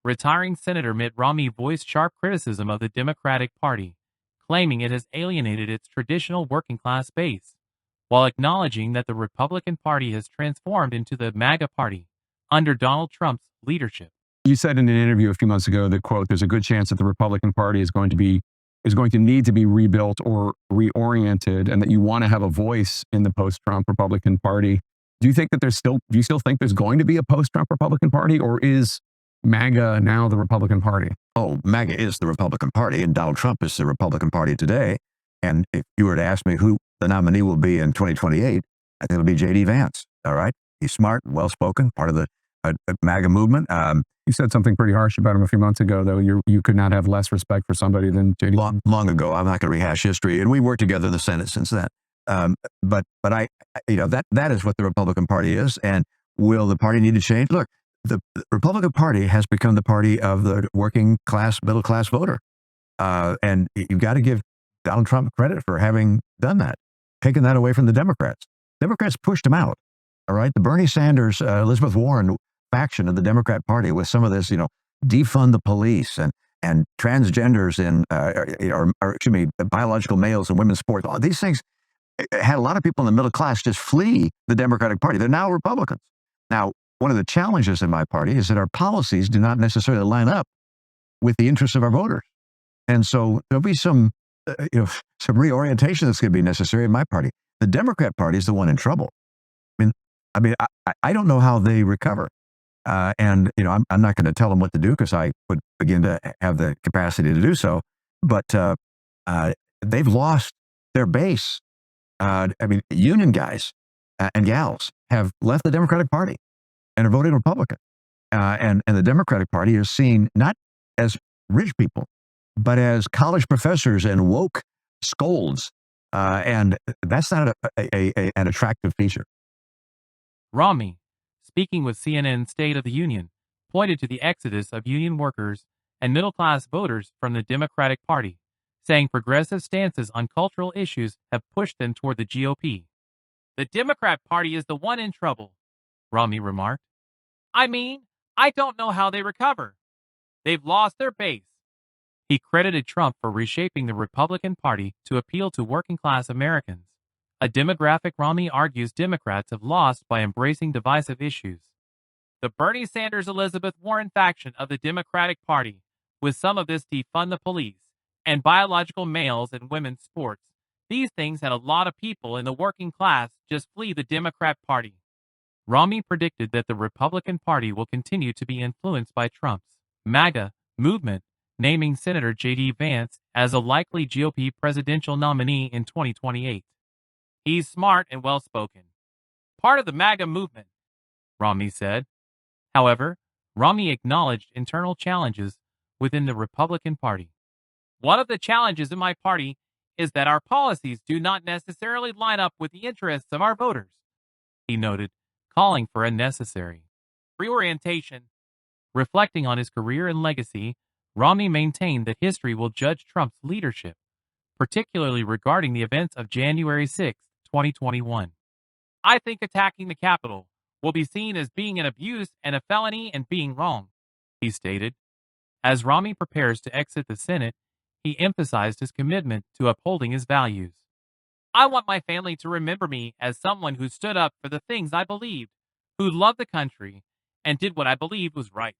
Retiring Senator Mitt Romney voiced sharp criticism of the Democratic Party, claiming it has alienated its traditional working-class base, while acknowledging that the Republican Party has transformed into the MAGA Party under Donald Trump's leadership. You said in an interview a few months ago that, quote, there's a good chance that the Republican Party is going to need to be rebuilt or reoriented, and that you want to have a voice in the post-Trump Republican Party. Do you think that do you still think there's going to be a post-Trump Republican Party, or is MAGA now the Republican Party? Oh, MAGA is the Republican Party, and Donald Trump is the Republican Party today. And if you were to ask me who the nominee will be in 2028, I think it'll be JD Vance. All right. He's smart, well-spoken, part of the MAGA movement. You said something pretty harsh about him a few months ago, though. You could not have less respect for somebody than JD. Long ago. I'm not going to rehash history. And we worked together in the Senate since then. But that is what the Republican Party is. And will the party need to change? Look, the Republican Party has become the party of the working class, middle class voter. And you've got to give Donald Trump credit for having done that, taken that away from the Democrats. Democrats pushed him out. All right. The Bernie Sanders, Elizabeth Warren faction of the Democrat Party with some of this, defund the police and transgenders and, biological males in women's sports. All these things had a lot of people in the middle class just flee the Democratic Party. They're now Republicans. Now, one of the challenges in my party is that our policies do not necessarily line up with the interests of our voters. And so there'll be some reorientation that's going to be necessary in my party. The Democrat Party is the one in trouble. I don't know how they recover. I'm not going to tell them what to do because I would begin to have the capacity to do so. But they've lost their base. Union guys and gals have left the Democratic Party and are voting Republican. And the Democratic Party is seen not as rich people, but as college professors and woke scolds. And that's not an attractive feature. Romney, speaking with CNN's State of the Union, pointed to the exodus of union workers and middle-class voters from the Democratic Party, saying progressive stances on cultural issues have pushed them toward the GOP. The Democrat Party is the one in trouble, Romney remarked. I don't know how they recover. They've lost their base. He credited Trump for reshaping the Republican Party to appeal to working-class Americans, a demographic Romney argues Democrats have lost by embracing divisive issues. The Bernie Sanders-Elizabeth Warren faction of the Democratic Party, with some of this defund the police and biological males and women's sports, these things had a lot of people in the working class just flee the Democrat Party. Romney predicted that the Republican Party will continue to be influenced by Trump's MAGA movement, naming Senator JD Vance as a likely GOP presidential nominee in 2028. He's smart and well-spoken. Part of the MAGA movement, Romney said. However, Romney acknowledged internal challenges within the Republican Party. One of the challenges in my party is that our policies do not necessarily line up with the interests of our voters, he noted, calling for a necessary reorientation. Reflecting on his career and legacy, Romney maintained that history will judge Trump's leadership, particularly regarding the events of January 6, 2021. I think attacking the Capitol will be seen as being an abuse and a felony and being wrong, he stated. As Romney prepares to exit the Senate, he emphasized his commitment to upholding his values. I want my family to remember me as someone who stood up for the things I believed, who loved the country, and did what I believed was right.